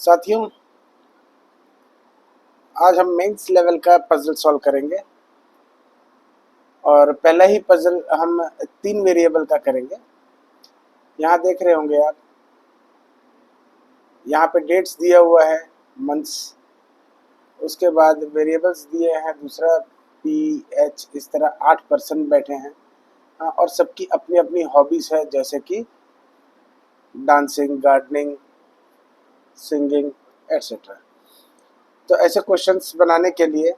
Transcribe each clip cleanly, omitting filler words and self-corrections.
साथियों, आज हम मेंस लेवल का पजल सॉल्व करेंगे और पहला ही पजल हम 3 वेरिएबल का करेंगे। यहाँ देख रहे होंगे आप, यहाँ पे डेट्स दिया हुआ है, मंथ्स, उसके बाद वेरिएबल्स दिए हैं, दूसरा पी एच, इस तरह 8 पर्सन बैठे हैं। और सबकी अपनी अपनी हॉबीज़ है, जैसे कि डांसिंग, गार्डनिंग, सिंगिंग एट्सेट्रा। तो ऐसे क्वेश्चंस बनाने के लिए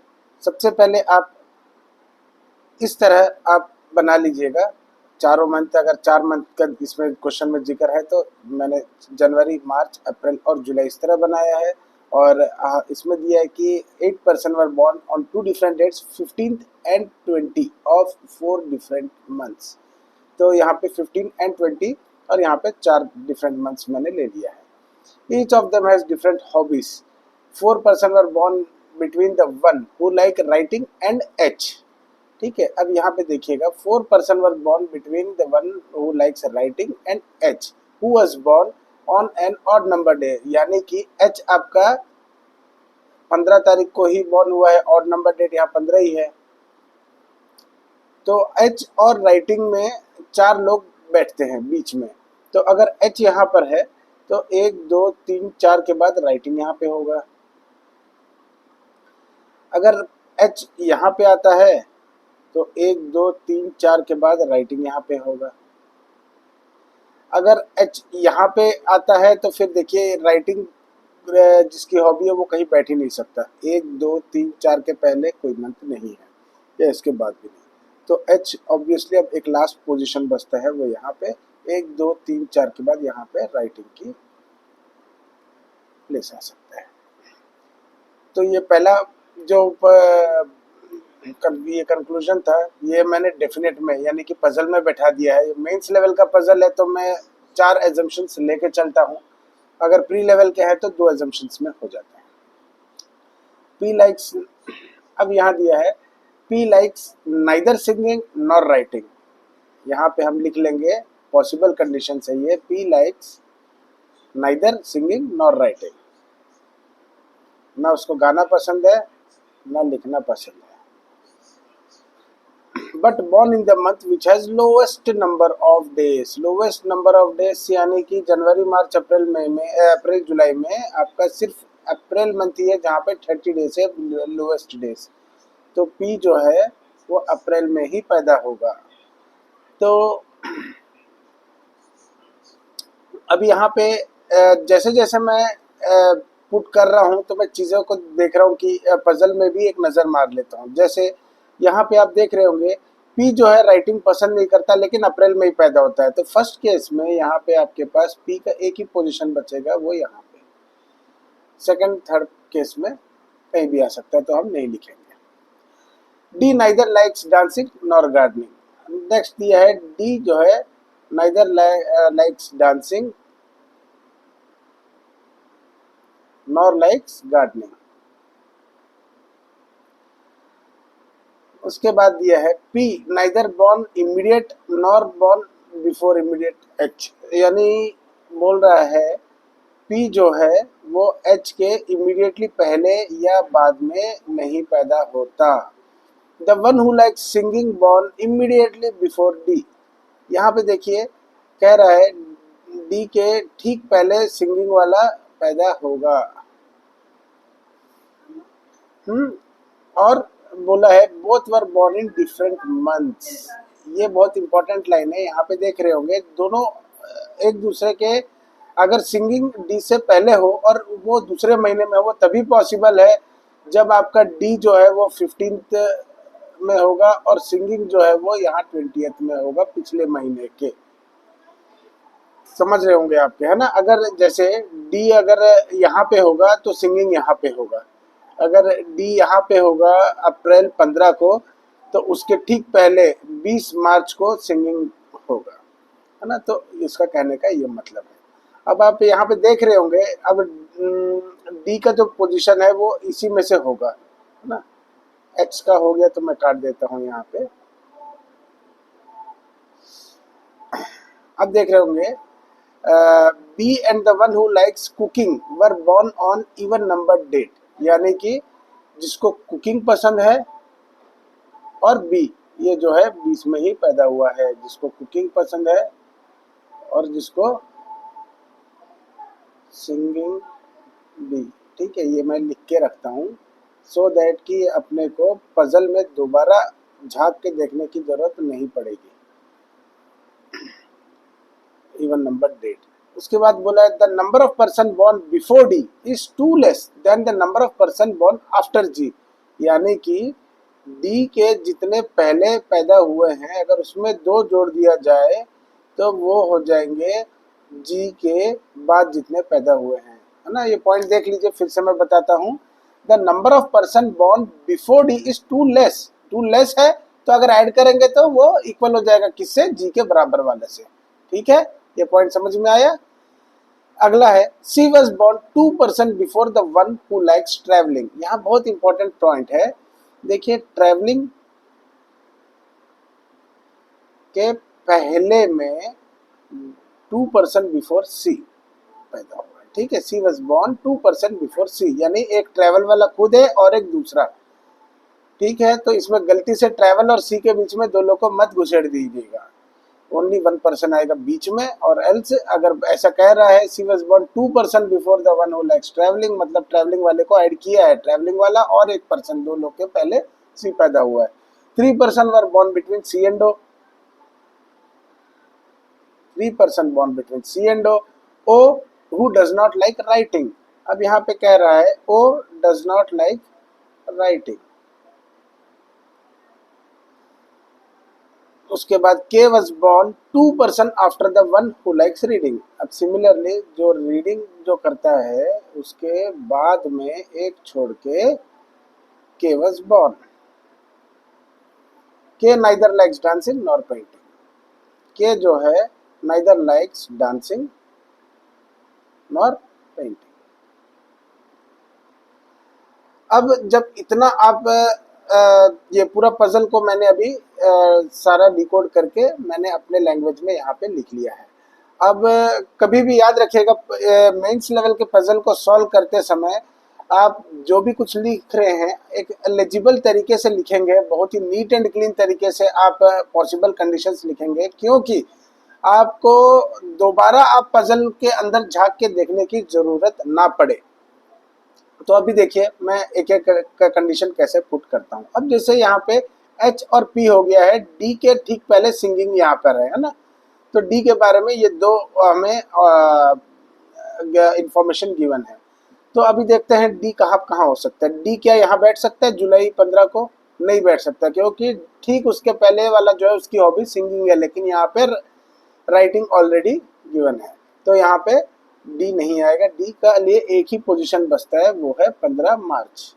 सबसे पहले आप इस तरह आप बना लीजिएगा। चारों मंथ, अगर 4 मंथ का इसमें क्वेश्चन में जिक्र है तो मैंने जनवरी, मार्च, अप्रैल और जुलाई इस तरह बनाया है। और इसमें दिया है कि 8 person were born on 2 different dates 15th and 20 of 4 different months. तो यहाँ पे 15 एंड 20 और यहाँ पे 4 डिफरेंट मंथ्स मैंने ले लिया है। Each of them has different hobbies. 4 person were born between the one who like writing and H. ठीक है, अब यहाँ पे देखिएगा, 4 person were born between the one who likes writing and H who was born on an odd number day, यानी कि H आपका 15 तारीख को ही बॉर्न हुआ है, ऑड नंबर डेट यहाँ 15 ही है। तो एच और राइटिंग में 4 लोग बैठते हैं बीच में। तो अगर एच यहाँ पर है तो 1 2 3 4 के बाद राइटिंग यहाँ पे होगा। अगर एच यहाँ पे आता है तो 1 2 3 4 के बाद राइटिंग यहाँ पे होगा। अगर एच यहाँ पे आता है तो फिर देखिए, राइटिंग जिसकी हॉबी है वो कहीं बैठ ही नहीं सकता। 1 2 3 4 के पहले कोई मंथ नहीं है या इसके बाद भी नहीं। तो एच ऑब्वियसली अब एक लास्ट पोजीशन बचता है, वो यहाँ पे 1 2 3 4 के बाद यहाँ पे राइटिंग की प्लेस आ सकता है। तो ये पहला जो ये कंक्लूजन था, ये मैंने डेफिनेट में यानी कि पजल में बैठा दिया है। मेंस लेवल का पजल है तो मैं 4 एजम्पशंस लेके चलता हूँ, अगर प्री लेवल के हैं तो 2 एजम्पशंस में हो जाता है। पी लाइक्स, अब यहाँ दिया है P likes neither singing nor writing. यहाँ पे हम लिख लेंगे, पॉसिबल कंडीशन है ये, P likes neither singing nor writing. ना उसको गाना पसंद है ना लिखना पसंद है। But born in the month which has lowest number of days. Lowest number of days यानी कि जनवरी, मार्च, अप्रैल, मई में, अप्रैल जुलाई में आपका सिर्फ अप्रैल मंथ ही है जहाँ पे 30 डेज है लोवेस्ट डेज। तो पी जो है वो अप्रैल में ही पैदा होगा। तो अब यहाँ पे जैसे जैसे मैं पुट कर रहा हूँ तो मैं चीज़ों को देख रहा हूँ कि पजल में भी एक नज़र मार लेता हूँ। जैसे यहाँ पे आप देख रहे होंगे, पी जो है राइटिंग पसंद नहीं करता लेकिन अप्रैल में ही पैदा होता है। तो फर्स्ट केस में यहाँ पे आपके पास पी का एक ही पोजीशन बचेगा, वो यहाँ पे। सेकंड थर्ड केस में कहीं भी आ सकता है, तो हम नहीं लिखेंगे। D neither likes dancing nor gardening. Next दिया है डी जो है neither likes dancing nor likes gardening. उसके बाद दिया है P neither born immediate nor born before immediate H, यानी बोल रहा है पी जो है वो एच के इमीडिएटली पहले या बाद में नहीं पैदा होता। The one who likes singing born immediately before D. यहाँ पे देखिए कह रहा है डी के ठीक पहले सिंगिंग वाला पैदा होगा। और बोला है both were born in different months. ये बहुत इंपॉर्टेंट लाइन है। यहाँ पे देख रहे होंगे दोनों एक दूसरे के, अगर सिंगिंग डी से पहले हो और वो दूसरे महीने में हो तभी पॉसिबल है जब आपका डी जो है वो 15th में होगा और सिंगिंग जो है वो यहाँ 20th में होगा पिछले महीने के। समझ रहे होंगे आपके, है ना। अगर जैसे डी अगर यहाँ पे होगा तो सिंगिंग यहाँ पे होगा। अगर डी यहाँ पे होगा अप्रैल 15 को तो उसके ठीक पहले 20 मार्च को सिंगिंग होगा, है ना। तो इसका कहने का ये मतलब है। अब आप यहाँ पे देख रहे होंगे, अब डी का जो पोजीशन है वो इसी में से होगा, है ना। एक्स का हो गया तो मैं काट देता हूँ यहाँ पे। अब देख रहे होंगे B and the one who likes cooking were born on even number date, यानी कि जिसको कुकिंग पसंद है और बी, ये जो है बीच में ही पैदा हुआ है, जिसको कुकिंग पसंद है और जिसको सिंगिंग बी। ठीक है, ये मैं लिख के रखता हूँ सो दैट कि अपने को पजल में दोबारा झांक के देखने की जरूरत नहीं पड़ेगी। Even number date. उसके बाद बोला है the number of person born before D is two less than the number of person born after G, यानी कि डी के जितने पहले पैदा हुए हैं अगर उसमें 2 जोड़ दिया जाए तो वो हो जाएंगे जी के बाद जितने पैदा हुए हैं, है ना। ये पॉइंट देख लीजिए, फिर से मैं बताता हूँ। The number of person born before D is two less है, तो अगर ऐड करेंगे तो वो इक्वल हो जाएगा किससे, जी के बराबर वाले से। ठीक है, ये पॉइंट समझ में आया। अगला है she was born 2% before the one who likes travelling. यहाँ बहुत इंपॉर्टेंट पॉइंट है, देखिए ट्रेवलिंग के पहले में 2% बिफोर सी पैदा हुआ है। ठीक है, सी वॉज बॉर्न 2% बिफोर सी, यानी एक ट्रेवल वाला खुद है और एक दूसरा। ठीक है, तो इसमें गलती से ट्रेवल और सी के बीच में दो लोग को मत घुसेड़ दीजिएगा, ओनली 1% आएगा बीच में। और एल्स अगर ऐसा कह रहा है she was born 2% before the one who likes travelling, मतलब ट्रैवलिंग वाले को ऐड किया है, ट्रैवलिंग वाला और 1%, दो लोग के पहले सी पैदा हुआ है। 3% were born between C and O, 3% born between C and O who does not like writing. अब यहाँ पे कह रहा है O does not like writing. उसके बाद के was born 2% after the one who likes reading. अब सिमिलरली जो रीडिंग जो करता है उसके बाद में एक छोड़ के was born. K neither likes dancing nor painting, K जो है neither likes dancing nor painting. अब जब इतना आप ये पूरा पजल को मैंने अभी सारा डिकोड करके मैंने अपने लैंग्वेज में यहाँ पे लिख लिया है। अब कभी भी याद रखिएगा मेंस लेवल के पजल को सॉल्व करते समय आप जो भी कुछ लिख रहे हैं एक एलिजिबल तरीके से लिखेंगे, बहुत ही नीट एंड क्लीन तरीके से आप पॉसिबल कंडीशंस लिखेंगे, क्योंकि आपको दोबारा आप पजल के अंदर झांक के देखने की जरूरत ना पड़े। तो अभी देखिए मैं एक एक कंडीशन कैसे पुट करता हूँ। अब जैसे यहाँ पे एच और पी हो गया है, डी के ठीक पहले सिंगिंग यहाँ पर है ना, तो डी के बारे में ये दो हमें इंफॉर्मेशन गिवन है। तो अभी देखते हैं डी कहाँ हो सकता है। डी क्या यहाँ बैठ सकता है जुलाई 15 को? नहीं बैठ सकता, क्योंकि ठीक उसके पहले वाला जो है उसकी हॉबी सिंगिंग है, लेकिन यहाँ पे राइटिंग ऑलरेडी गिवन है, तो यहाँ पे डी नहीं आएगा। डी का लिए एक ही पोजीशन बचता है, वो है 15 मार्च,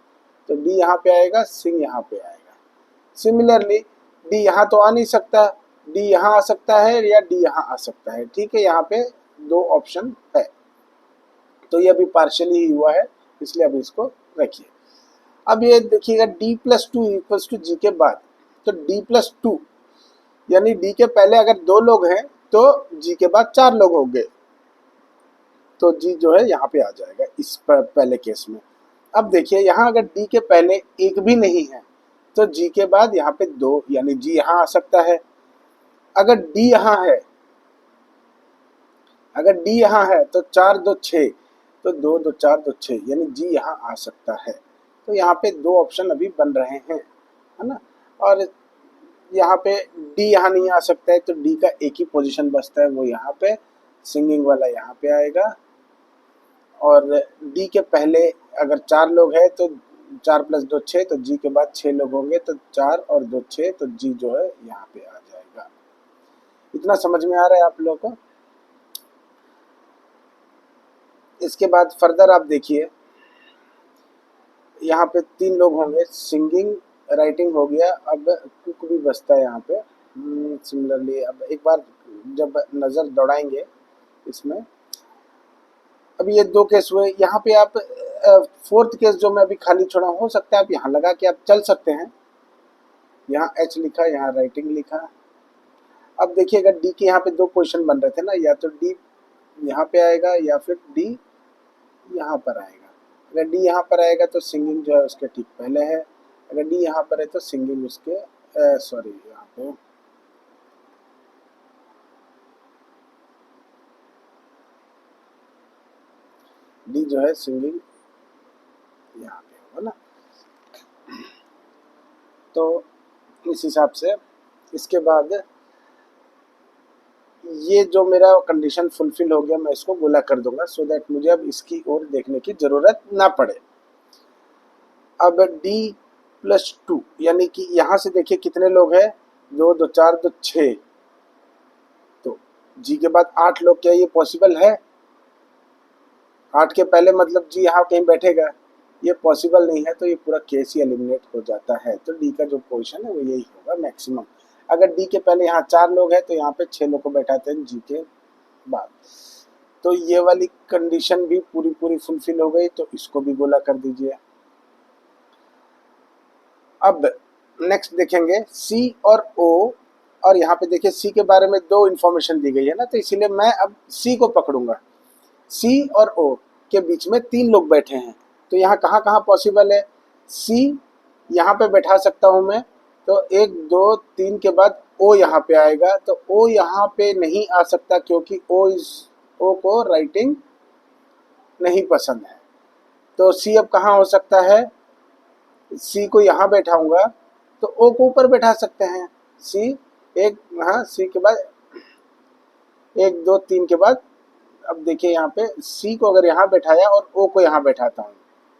तो डी यहाँ पे आएगा, सिंग यहाँ पे आएगा। सिमिलरली डी यहाँ तो आ नहीं सकता, डी यहाँ आ सकता है या डी यहाँ आ सकता है। ठीक है, यहाँ पे 2 ऑप्शन है, तो ये अभी पार्शियली ही हुआ है, इसलिए अभी इसको रखिए। अब ये देखिएगा d+2 इक्वल्स टू जी के बाद, तो d+2 यानी डी के पहले अगर 2 लोग हैं तो जी के बाद 4 लोग होंगे, तो जी जो है यहाँ पे आ जाएगा इस पहले केस में। अब देखिए यहाँ अगर डी के पहले एक भी नहीं है तो जी के बाद यहाँ पे 2, यानी जी यहाँ आ सकता है। अगर डी यहाँ है, अगर डी यहाँ है तो 4 2 6, तो 2 2 4 2 6, यानी जी यहाँ आ सकता है। तो यहाँ पे 2 ऑप्शन अभी बन रहे हैं, है ना। और यहाँ पे डी यहाँ नहीं आ सकता है, तो डी का एक ही पोजीशन बचता है, वो यहाँ पे सिंगिंग वाला यहाँ पे आएगा। और डी के पहले अगर 4 लोग हैं तो 4 + 2 6, तो जी के बाद 6 लोग होंगे, तो 4 और 2 6, तो जी जो है यहाँ पे आ जाएगा। इतना समझ में आ रहा है आप लोगों को? इसके बाद फर्दर आप देखिए, यहाँ पे 3 लोग होंगे, सिंगिंग राइटिंग हो गया, अब कुक भी बचता है यहाँ पे। सिमिलरली अब एक बार जब नज़र दौड़ाएंगे इसमें, अब ये 2 केस हुए। यहाँ पे आप 4th केस जो मैं अभी खाली छोड़ा, हो सकता है आप यहाँ लगा के आप चल सकते हैं। यहाँ एच लिखा, यहाँ राइटिंग लिखा। अब देखिएगा डी के यहाँ पे 2 पोजीशन बन रहे थे ना, या तो डी यहाँ पे आएगा या फिर डी यहाँ पर आएगा। अगर डी यहाँ पर आएगा तो सिंगिंग जो है उसके ठीक पहले है, अगर डी यहाँ पर है तो सिंगिंग उसके सॉरी यहाँ पे डी जो है सिंगिंग यहाँ पे होगा ना। तो इस हिसाब से इसके बाद ये जो मेरा कंडीशन फुलफिल हो गया, मैं इसको गोला कर दूंगा सो दैट मुझे अब इसकी ओर देखने की जरूरत ना पड़े। अब d प्लस 2 यानी कि यहाँ से देखिए कितने लोग हैं, 2 2 4 2 6, तो g के बाद 8 लोग, क्या ये पॉसिबल है? 8 के पहले मतलब जी यहाँ कहीं बैठेगा, ये पॉसिबल नहीं है, तो ये पूरा केस ही एलिमिनेट हो जाता है। तो डी का जो पोजीशन है वो यही होगा मैक्सिमम। अगर डी के पहले यहाँ 4 लोग हैं तो यहाँ पे 6 लोग को बैठाते हैं जी के बाद। तो ये वाली कंडीशन भी पूरी पूरी फुलफिल हो गई, तो इसको भी गोला कर दीजिए। अब नेक्स्ट देखेंगे सी और ओ, और यहाँ पे देखिए सी के बारे में 2 इन्फॉर्मेशन दी गई है ना, तो इसीलिए मैं अब सी को पकड़ूंगा। सी और ओ के बीच में 3 लोग बैठे हैं, तो यहाँ कहाँ कहाँ पॉसिबल है? सी यहाँ पे बैठा सकता हूँ मैं, तो 1 2 3 के बाद ओ यहाँ पे आएगा, तो ओ यहाँ पे नहीं आ सकता क्योंकि ओ को राइटिंग नहीं पसंद है। तो सी अब कहाँ हो सकता है? सी को यहाँ बैठाऊंगा तो ओ को ऊपर बैठा सकते हैं। सी एक, हाँ सी के बाद 1 2 3 के बाद, अब देखिए यहाँ पे सी को अगर यहाँ बैठाया और ओ को यहाँ बैठाता हूँ,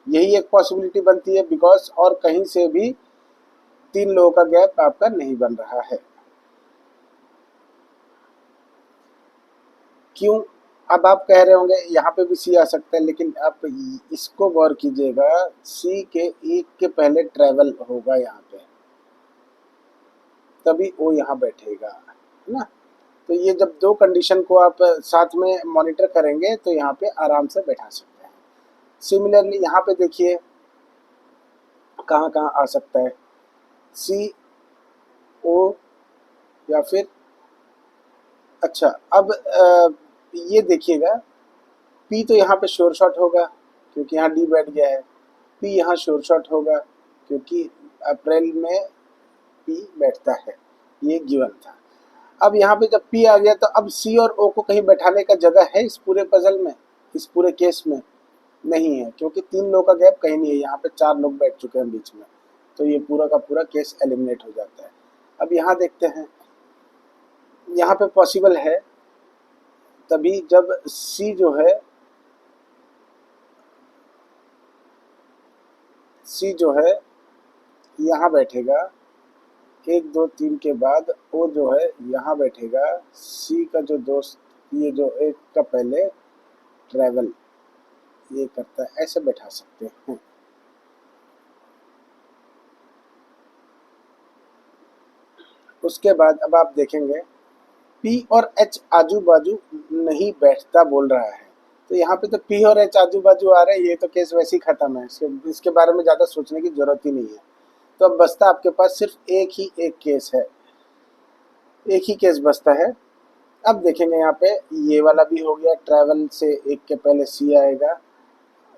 यही एक पॉसिबिलिटी बनती है, बिकॉज और कहीं से भी 3 लोगों का गैप आपका नहीं बन रहा है। क्यों? अब आप कह रहे होंगे यहाँ पे भी सी आ सकता है, लेकिन आप इसको गौर कीजिएगा, सी के 1 के पहले ट्रेवल होगा यहाँ पे, तभी ओ यहाँ बैठेगा, है ना। तो ये जब 2 कंडीशन को आप साथ में मॉनिटर करेंगे तो यहाँ पे आराम से बैठा सकते हैं। सिमिलरली यहाँ पे देखिए कहाँ कहाँ आ सकता है, सी ओ या फिर, अच्छा अब ये देखिएगा पी तो यहाँ पे श्योर शॉट होगा क्योंकि यहाँ डी बैठ गया है, पी यहाँ श्योर शॉट होगा क्योंकि अप्रैल में पी बैठता है, ये गिवन था। अब यहाँ पे जब पी आ गया तो अब सी और ओ को कहीं बैठाने का जगह है इस पूरे पजल में, इस पूरे केस में नहीं है, क्योंकि 3 लोग का गैप कहीं नहीं है, यहाँ पे 4 लोग बैठ चुके हैं बीच में, तो ये पूरा का पूरा केस एलिमिनेट हो जाता है। अब यहाँ देखते हैं, यहाँ पे पॉसिबल है तभी जब सी जो है, सी जो है यहाँ बैठेगा 1 2 3 के बाद, ओ जो है यहाँ बैठेगा, सी का जो दोस्त ये जो 1 का पहले ट्रेवल ये करता है, ऐसे बैठा सकते हैं। उसके बाद अब आप देखेंगे पी और एच आजू बाजू नहीं बैठता बोल रहा है, तो यहाँ पे तो पी और एच आजू बाजू आ रहे हैं, ये तो केस वैसे ही खत्म है, इसके बारे में ज़्यादा सोचने की जरूरत ही नहीं है। तो अब बचता आपके पास सिर्फ एक केस है, एक ही केस बचता है। अब देखेंगे यहाँ पे ये वाला भी हो गया, ट्रैवल से 1 के पहले सी आएगा,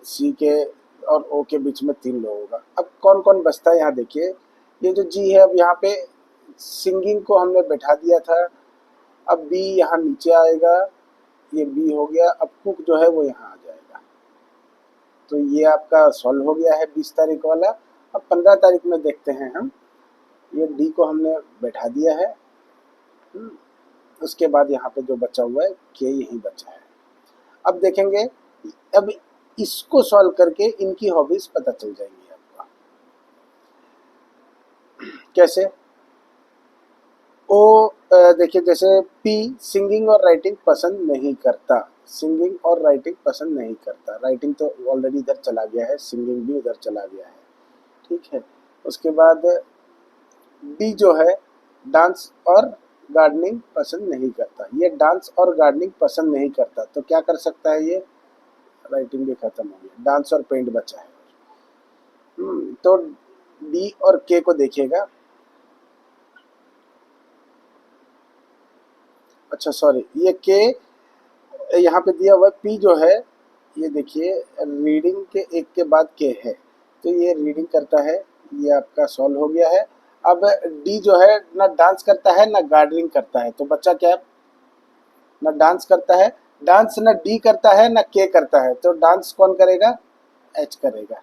सी के और ओ के बीच में 3 लोग होगा। अब कौन कौन बचता है यहाँ देखिए, ये जो जी है, अब यहाँ पे सिंगिंग को हमने बैठा दिया था, अब बी यहाँ नीचे आएगा, ये बी हो गया, अब कुक जो है वो यहाँ आ जाएगा। तो ये आपका सॉल्व हो गया है 20 तारीख वाला। अब 15 तारीख में देखते हैं हम, ये डी को हमने बैठा दिया है, उसके बाद यहाँ पे जो बचा हुआ है के यही बचा है। अब देखेंगे, अब इसको सॉल्व करके इनकी हॉबीज पता चल जाएंगी आपको। कैसे? ओ देखिए, जैसे पी सिंगिंग और राइटिंग पसंद नहीं करता, सिंगिंग और राइटिंग पसंद नहीं करता, राइटिंग तो ऑलरेडी इधर चला गया है, सिंगिंग भी उधर चला गया है, ठीक है। उसके बाद डी जो है डांस और गार्डनिंग पसंद नहीं करता, ये डांस और गार्डनिंग पसंद नहीं करता, तो क्या कर सकता है ये, राइटिंग भी खत्म हो गया, डांस और पेंट बचा है। तो डी और के को देखिएगा, अच्छा सॉरी, ये के यहाँ पे दिया हुआ पी जो है, ये देखिए रीडिंग के एक के बाद के है, तो ये रीडिंग करता है, ये आपका सॉल्व हो गया है। अब डी जो है ना डांस करता है ना गार्डनिंग करता है, तो बच्चा क्या, ना डांस करता है, डांस ना डी करता है ना के करता है, तो डांस कौन करेगा, एच करेगा।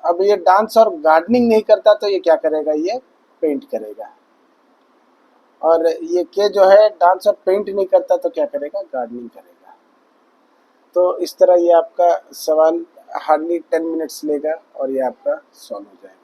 अब ये डांस और गार्डनिंग नहीं करता तो ये क्या करेगा, ये पेंट करेगा। और ये के जो है डांस और पेंट नहीं करता तो क्या करेगा, गार्डनिंग करेगा। तो इस तरह ये आपका सवाल हार्डली 10 मिनट्स लेगा और ये आपका सॉल्व हो जाएगा।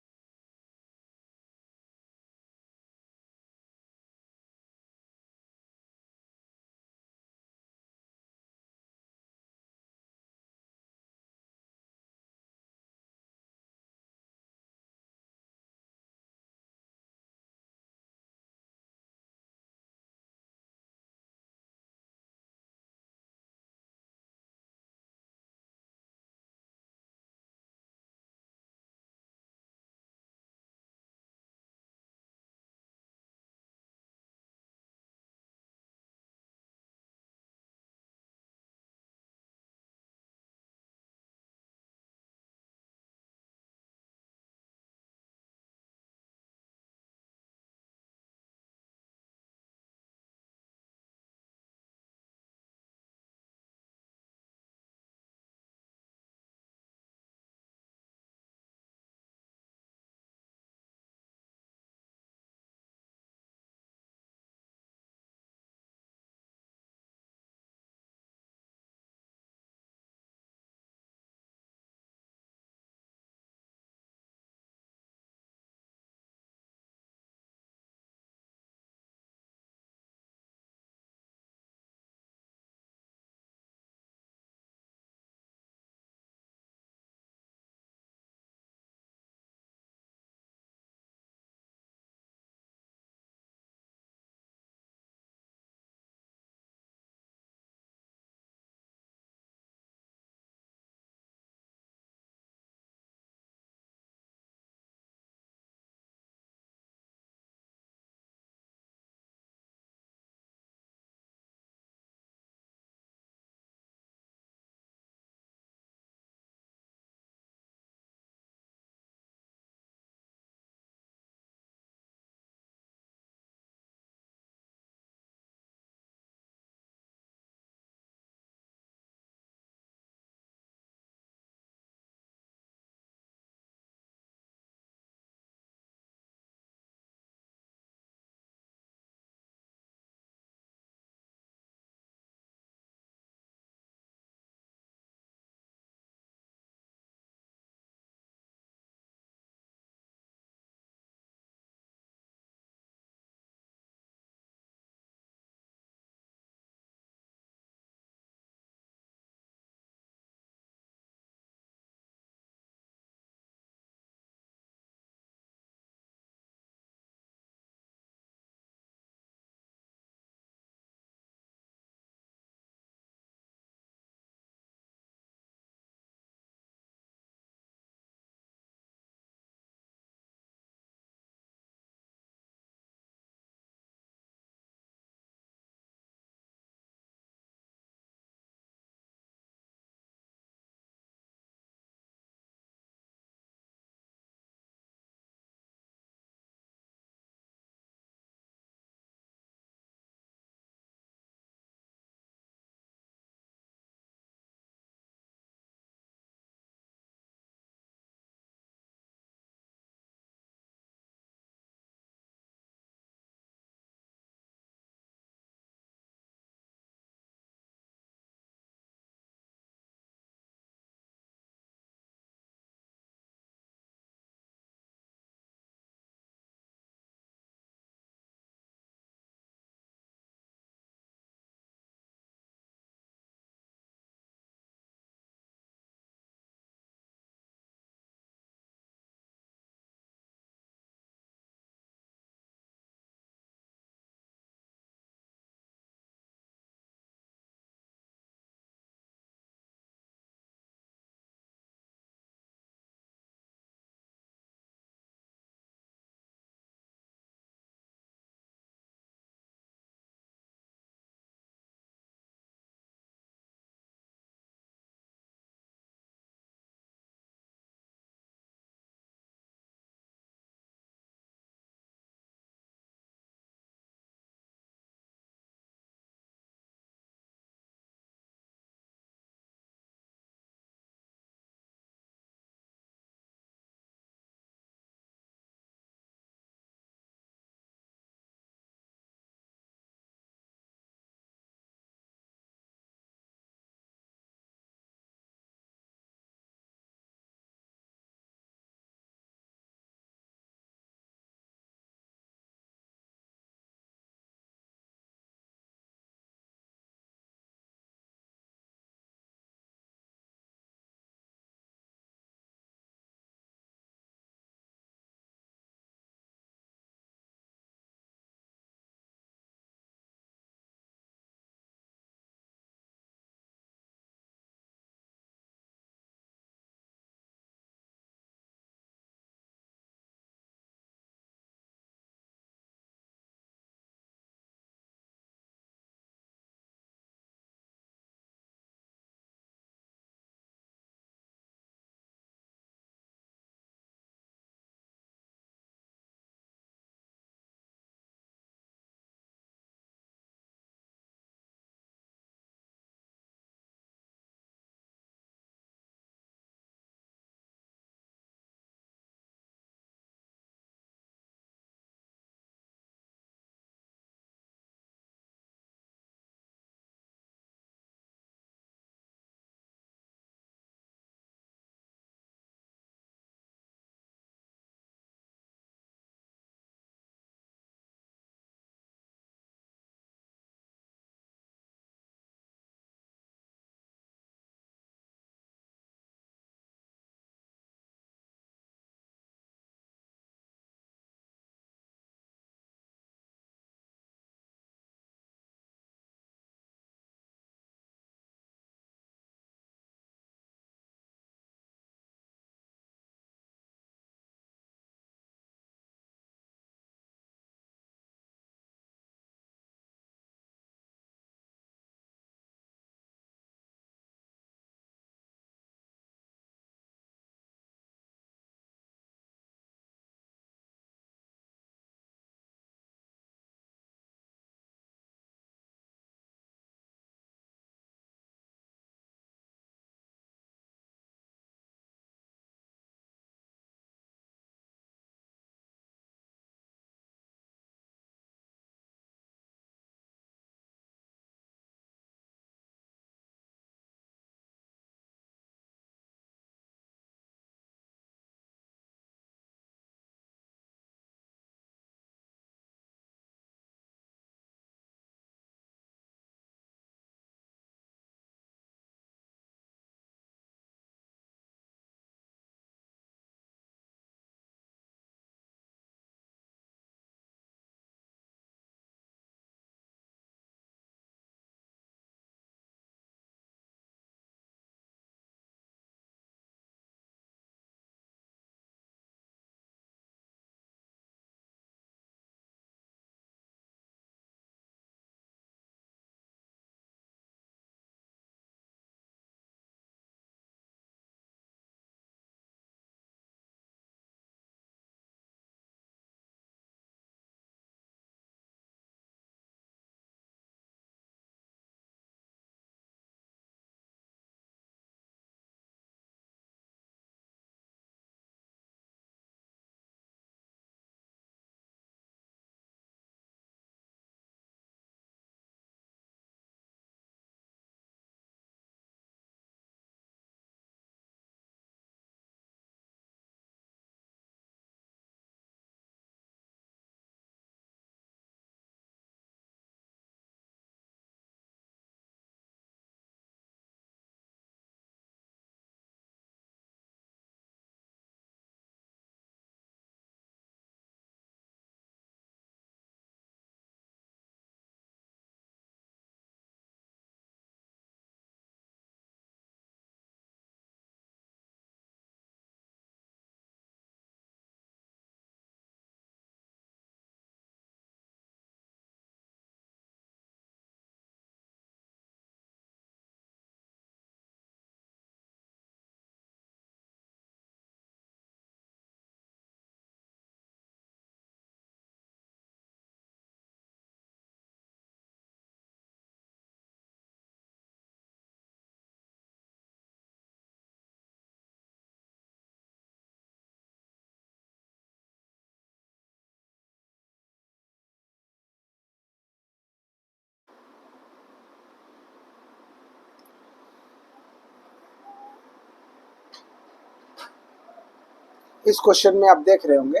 इस क्वेश्चन में आप देख रहे होंगे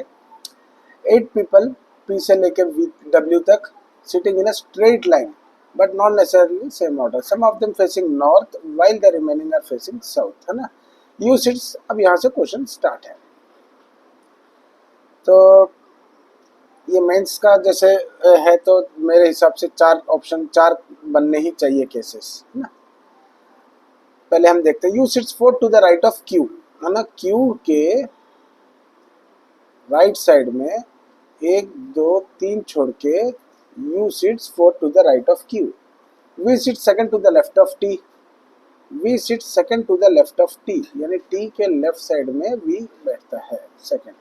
8 पीपल पी से लेके डब्ल्यू तक sitting in a straight line but not necessarily same order, some of them facing north while the remaining are facing south, है ना। यू सिट्स, अब यहाँ से क्वेश्चन स्टार्ट है। तो ये मेंस का जैसे है, तो मेरे हिसाब से 4 ऑप्शन, 4 बनने ही चाहिए केसेस, है ना। पहले हम देखते हैं, U sits 4 to the right of Q, है ना। क्यू के राइट साइड में 1 2 3 छोड़ के U sits 4 to the right of Q. V sit second to the left of T, V sit second to the left of T, यानी T के left side में V बैठता है second.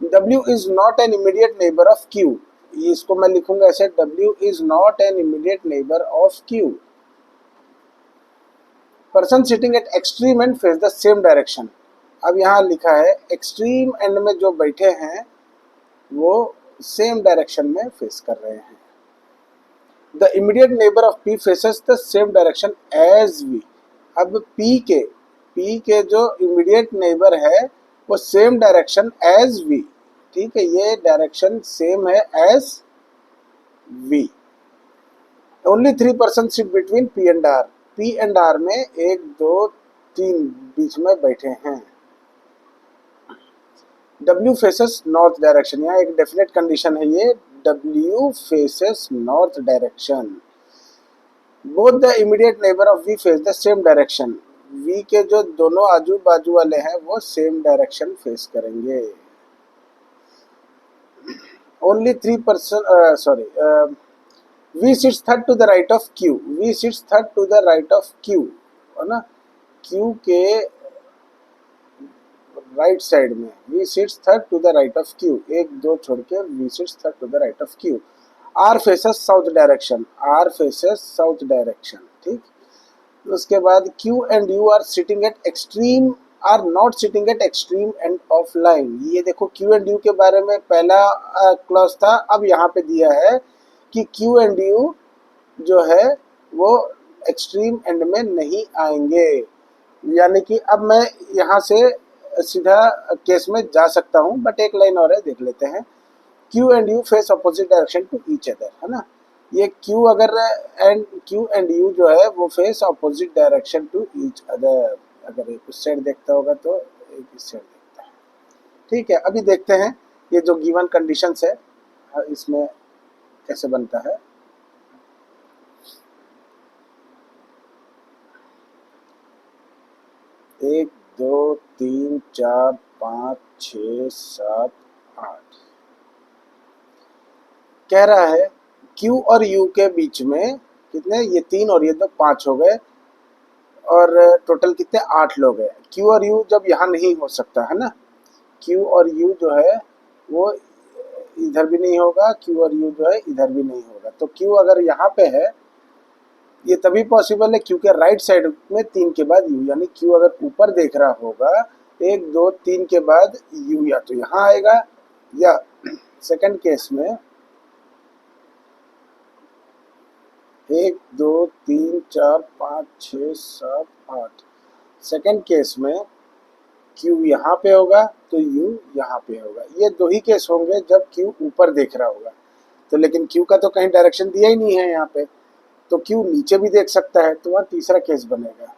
W is not an immediate neighbour of Q, इसको मैं लिखूंगा ऐसे, W is not an immediate neighbour of Q। Person sitting at extreme end face the same direction, अब यहाँ लिखा है एक्सट्रीम एंड में जो बैठे हैं वो सेम डायरेक्शन में फेस कर रहे हैं। The immediate neighbour of P faces the same direction as V, अब P के जो इमीडिएट नेबर है वो सेम डायरेक्शन एज V, ठीक है, ये डायरेक्शन सेम है as V। Only 3 person sit between P and R, P and R में 1 2 3 बीच में बैठे हैं। W फेसेस नॉर्थ डायरेक्शन, यहाँ एक डेफिनेट कंडीशन है ये, W faces north direction. Both the immediate neighbour of V face the same direction, V के जो दोनों आजू बाजू वाले हैं वो सेम डायरेक्शन फेस करेंगे। Only 3 person V sits third to the right of Q, V sits third to the right of Q, है ना। Q के राइट साइड में V sits third to the right of Q, 1 2 छोड़ के V sits third to the right of Q। R faces south direction, R faces south direction, ठीक। उसके बाद Q and U are sitting at extreme, are not sitting at extreme end of line. ये देखो Q and U के बारे में पहला clause था, अब यहाँ पे दिया है कि Q एंड U जो है वो एक्सट्रीम एंड में नहीं आएंगे, यानी कि अब मैं यहाँ से सीधा केस में जा सकता हूँ, बट एक लाइन और है, देख लेते हैं। Q and U face opposite direction to each other, है ना। ये Q एंड U जो है वो face opposite direction to each other, अगर एक उस साइड देखता होगा तो एक इस साइड देखता है, ठीक है। अभी देखते हैं ये जो गिवन कंडीशंस है इसमें कैसे बनता है। एक 2 3 4 5 6 7 8 कह रहा है Q और U के बीच में कितने, ये 3 और ये 2 5 हो गए, और टोटल कितने 8 लोग हैं। Q और U जब यहाँ नहीं हो सकता है ना, Q और U जो है वो इधर भी नहीं होगा, Q और U जो है इधर भी नहीं होगा, तो Q अगर यहाँ पे है ये तभी पॉसिबल है Q के राइट साइड में 3 के बाद U, यानी Q अगर ऊपर देख रहा होगा 1 2 3 के बाद U या तो यहाँ आएगा, या सेकंड केस में 1 2 3 4 5 6 7 8, सेकंड केस में Q यहाँ पे होगा तो U यहाँ पे होगा। ये 2 ही केस होंगे जब Q ऊपर देख रहा होगा, तो लेकिन Q का तो कहीं डायरेक्शन दिया ही नहीं है यहाँ पे, तो Q नीचे भी देख सकता है, तो वहाँ तीसरा केस बनेगा।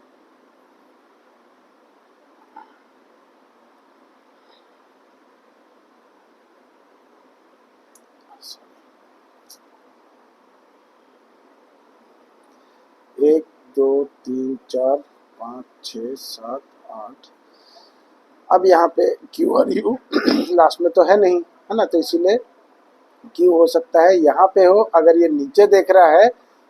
एक 2 3 4 5 6 7 8, अब यहाँ पे Q और U लास्ट में तो है नहीं, है ना, तो इसीलिए Q हो सकता है यहाँ पे हो, अगर ये नीचे देख रहा है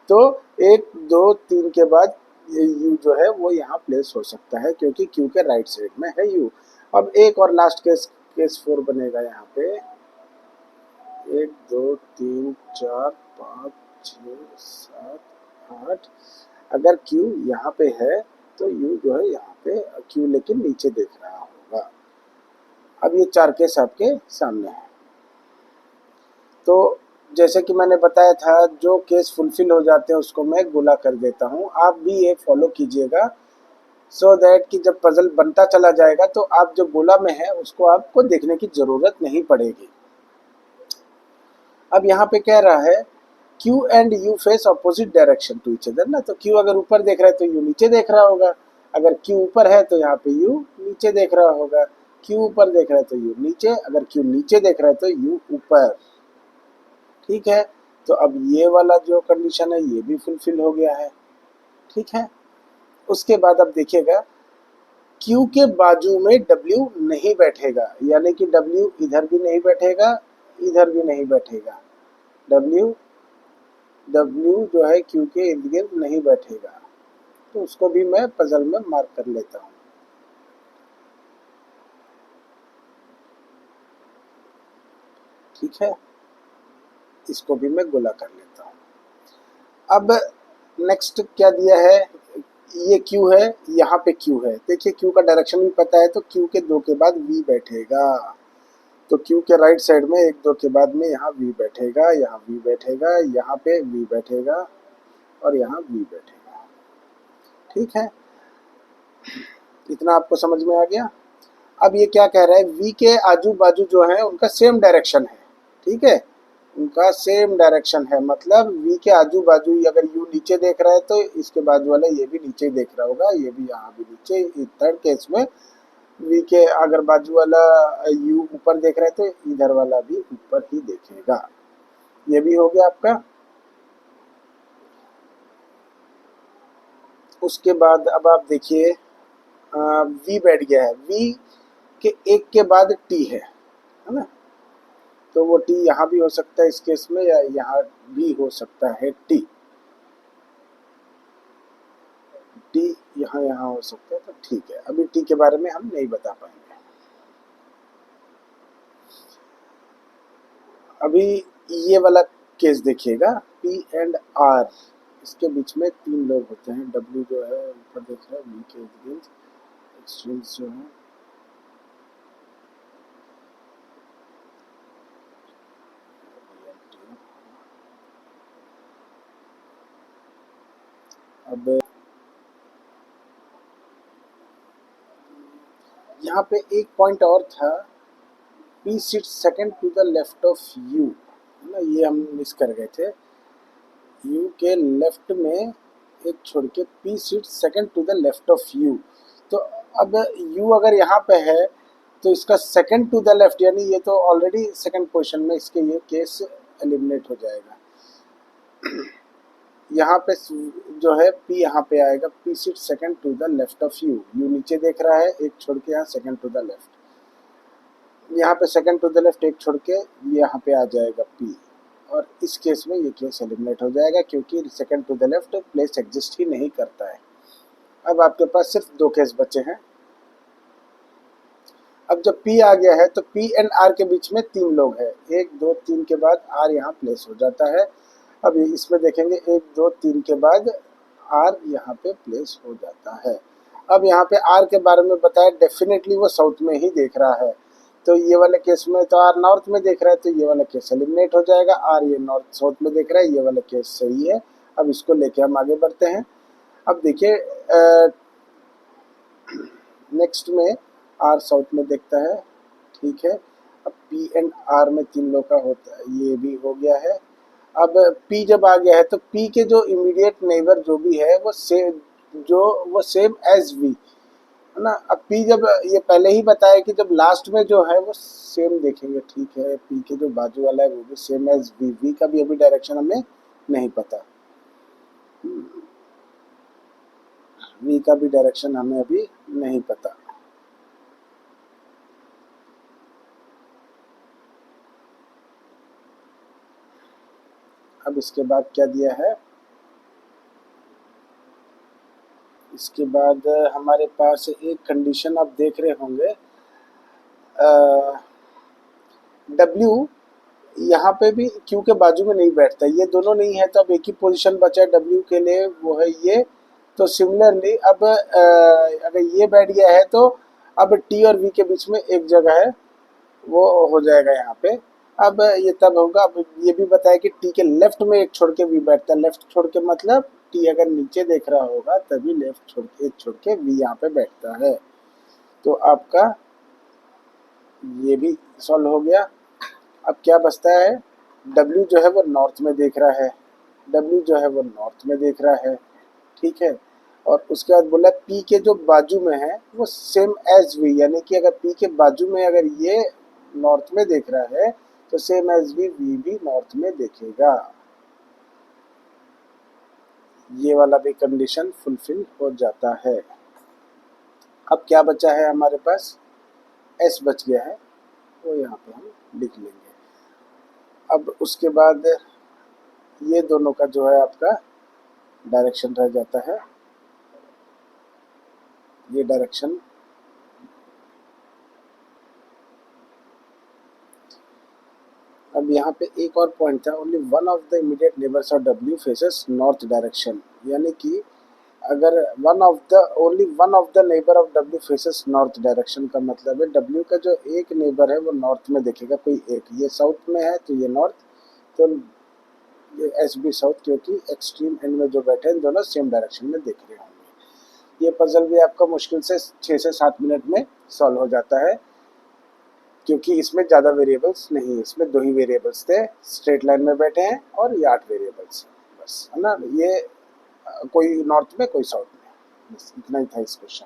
तो 1 2 3 के बाद ये U जो है वो यहाँ प्लेस हो सकता है, क्योंकि Q के राइट साइड में है U। अब एक और लास्ट केस 4 बनेगा यहाँ पे, 1 2 3 4 5 6 7 8, अगर Q यहाँ पे है तो U जो है यहाँ पे, Q लेकिन नीचे देख रहा होगा। अब ये 4 केस आपके सामने है। तो जैसे कि मैंने बताया था, जो केस फुलफिल हो जाते हैं उसको मैं गुला कर देता हूँ, आप भी ये फॉलो कीजिएगा। सो दैट कि जब पजल बनता चला जाएगा तो आप जो गोला में है उसको आपको देखने की जरूरत नहीं पड़ेगी। अब यहाँ पे कह रहा है Q and U face opposite direction to each other ना, तो Q अगर ऊपर देख रहा है तो U नीचे देख रहा होगा, अगर Q ऊपर है तो यहाँ पे U नीचे देख रहा होगा, Q ऊपर देख रहा है तो U नीचे, अगर Q नीचे देख रहा है तो U ऊपर। ठीक है, तो अब ये वाला जो कंडीशन है ये भी फुलफिल हो गया है। ठीक है, उसके बाद अब देखिएगा Q के बाजू में W नहीं बैठेगा, यानी कि W इधर भी नहीं बैठेगा, इधर भी नहीं बैठेगा। W जो है Q के इर्द गिर्द नहीं बैठेगा, तो उसको भी मैं पजल में मार्क कर लेता हूँ। ठीक है, इसको भी मैं गोला कर लेता हूँ। अब नेक्स्ट क्या दिया है, ये Q है, यहाँ पे Q है। देखिए Q का डायरेक्शन भी पता है, तो Q के 2 के बाद V बैठेगा, तो Q के राइट साइड में 1 2 के बाद में यहाँ V बैठेगा, यहाँ V बैठेगा, यहाँ पे V बैठेगा और यहाँ V बैठेगा। ठीक है, इतना आपको समझ में आ गया। अब ये क्या कह रहा है, V के आजू बाजू जो है उनका सेम डायरेक्शन है। ठीक है, उनका सेम डायरेक्शन है, मतलब V के आजू बाजू अगर U नीचे देख रहा है तो इसके बाजू वाला ये भी नीचे देख रहा होगा, ये भी यहाँ भी नीचे। थर्ड केस में V के अगर बाजू वाला U ऊपर देख रहा है तो इधर वाला भी ऊपर ही देखेगा। ये भी हो गया आपका। उसके बाद अब आप देखिए V बैठ गया है, V के 1 के बाद T है ना, तो वो T यहाँ भी हो सकता है इस केस में, या यहाँ भी हो सकता है T यहाँ हो सकता है। तो ठीक है, अभी T के बारे में हम नहीं बता पाएंगे। अभी ये वाला केस देखिएगा, P एंड R, इसके बीच में 3 लोग होते हैं। W जो है ऊपर देख रहा है, V के इर्द गिर्द एक्सट्रीम्स जो है, अब यहाँ पे एक पॉइंट और था, P sit second to the left of U, है ना, ये हम मिस कर गए थे। U के लेफ्ट में एक छोड़ के P sit second to the left of U, तो अब U अगर यहाँ पे है तो इसका सेकंड टू द लेफ्ट, यानी ये तो ऑलरेडी सेकंड पोजीशन में, इसके ये केस एलिमिनेट हो जाएगा। यहाँ पे जो है P यहाँ पे आएगा, P sit second to the left of U, U नीचे देख रहा है, एक छोड़ के यहाँ सेकंड टू द लेफ्ट, यहाँ पे सेकंड टू द लेफ्ट एक छोड़ के यहाँ पे आ जाएगा P, और इस केस में ये केस एलिमिनेट हो जाएगा क्योंकि second to the left place exist ही नहीं करता है। अब आपके पास सिर्फ 2 केस बचे हैं। अब जब P आ गया है तो P एंड R के बीच में 3 लोग हैं, 1 2 3 के बाद R यहाँ प्लेस हो जाता है। अब इसमें देखेंगे 1 2 3 के बाद R यहाँ पे प्लेस हो जाता है। अब यहाँ पे R के बारे में बताया, डेफिनेटली वो साउथ में ही देख रहा है, तो ये वाले केस में तो R नॉर्थ में देख रहा है, तो ये वाला केस एलिमिनेट हो जाएगा। R ये नॉर्थ साउथ में देख रहा है, ये वाला केस सही है। अब इसको लेके हम आगे बढ़ते हैं। अब देखिए नेक्स्ट में R साउथ में देखता है। ठीक है, अब P एंड R में 3 लोग का होता है, ये भी हो गया है। अब P जब आ गया है तो P के जो इमीडिएट नेबर जो भी है वो सेम एज V, है ना। अब P जब ये पहले ही बताया कि जब लास्ट में जो है वो सेम देखेंगे। ठीक है, P के जो बाजू वाला है वो भी सेम एज V, V का भी अभी डायरेक्शन हमें नहीं पता, V का भी डायरेक्शन हमें अभी नहीं पता। अब इसके बाद क्या दिया है, इसके बाद हमारे पास एक कंडीशन आप देख रहे होंगे, W यहाँ पे भी Q के बाजू में नहीं बैठता, ये दोनों नहीं है तो अब एक ही पोजीशन बचा है W के लिए, वो है ये। तो सिमिलरली अब अगर ये बैठ गया है तो अब T और V के बीच में एक जगह है, वो हो जाएगा यहाँ पे। अब ये तब होगा, अब ये भी बताया कि T के लेफ्ट में एक छोड़ के V बैठता है, लेफ्ट छोड़ के मतलब टी अगर नीचे देख रहा होगा तभी लेफ्ट छोड़ के वी यहाँ पे बैठता है। तो आपका ये भी सॉल्व हो गया। अब क्या बचता है, डब्ल्यू जो है वो नॉर्थ में देख रहा है, डब्ल्यू जो है वो नॉर्थ में देख रहा है, ठीक है। और उसके बाद बोला पी के जो बाजू में है वो सेम एज वी, यानी कि अगर पी के बाजू में अगर ये नॉर्थ में देख रहा है तो सेम एज वी भी नॉर्थ में देखेगा। ये वाला भी कंडीशन फुलफिल हो जाता है। अब क्या बचा है हमारे पास, एस बच गया है, वो यहाँ पे हम लिख लेंगे। अब उसके बाद ये दोनों का जो है आपका डायरेक्शन रह जाता है, ये डायरेक्शन। अब यहाँ पे एक और पॉइंट था, only one of the immediate neighbours of W faces north direction, यानी कि अगर only one of the neighbour of W faces north direction का मतलब है डब्ल्यू का जो एक नेबर है वो नॉर्थ में देखेगा, कोई एक, ये साउथ में है तो ये नॉर्थ, तो ये एस बी साउथ, क्योंकि एक्सट्रीम एंड में जो बैठे हैं दोनों सेम डायरेक्शन में देख रहे होंगे। ये पजल भी आपका मुश्किल से 6 से 7 मिनट में सॉल्व हो जाता है, क्योंकि इसमें ज़्यादा वेरिएबल्स नहीं है, इसमें 2 ही वेरिएबल्स थे, स्ट्रेट लाइन में बैठे हैं और ये 8 वेरिएबल्स बस, है ना। ये कोई नॉर्थ में कोई साउथ में, बस इतना ही था इस क्वेश्चन।